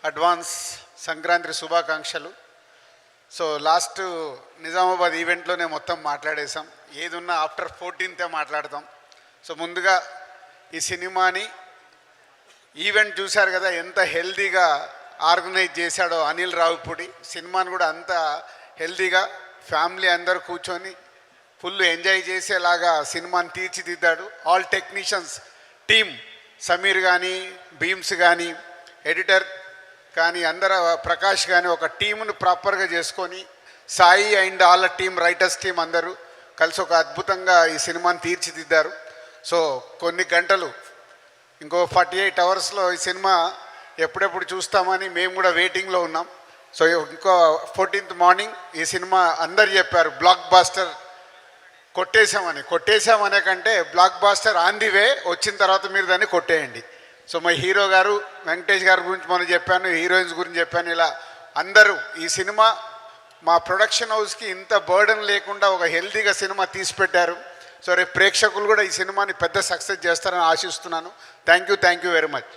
Advance Sankranti శుభాకాంక్షలు. So last Nizamabad ఈవెంట్లోనే మొత్తం మాట్లాడేసాం. ఏది ఉన్నా ఆఫ్టర్ 14th మాట్లాడతాం. సో ముందుగా ఈ సినిమాని ఈవెంట్ చూశారు కదా, ఎంత హెల్తీగా ఆర్గనైజ్ చేశాడో అనిల్ రావిపూడి. సినిమాని కూడా అంత హెల్తీగా ఫ్యామిలీ అందరూ కూర్చొని ఫుల్ ఎంజాయ్ చేసేలాగా సినిమాని తీర్చిదిద్దాడు. ఆల్ టెక్నీషియన్స్ టీమ్, సమీర్ కానీ, భీమ్స్ కానీ, ఎడిటర్ కానీ, అందరూ ప్రకాష్ కానీ ఒక టీమును ప్రాపర్గా చేసుకొని, సాయి అండ్ వాళ్ళ టీం, రైటర్స్ టీం అందరూ కలిసి ఒక అద్భుతంగా ఈ సినిమాని తీర్చిదిద్దారు. సో కొన్ని గంటలు, ఇంకో 48 అవర్స్లో ఈ సినిమా ఎప్పుడెప్పుడు చూస్తామని మేము కూడా వెయిటింగ్లో ఉన్నాం. సో ఇంకో 14th మార్నింగ్ ఈ సినిమా అందరు చెప్పారు బ్లాక్ బాస్టర్ కొట్టేశామనే కంటే blockbuster on the way, వచ్చిన తర్వాత మీరు దాన్ని కొట్టేయండి. సో మా హీరో గారు వెంకటేష్ గారి గురించి మనం చెప్పాను, హీరోయిన్స్ గురించి చెప్పాను. ఇలా అందరూ ఈ సినిమా మా ప్రొడక్షన్ హౌస్కి ఇంత బర్డన్ లేకుండా ఒక హెల్తీగా సినిమా తీసి పెట్టారు. సో రేపు ప్రేక్షకులు కూడా ఈ సినిమాని పెద్ద సక్సెస్ చేస్తారని ఆశిస్తున్నాను. Thank you very much.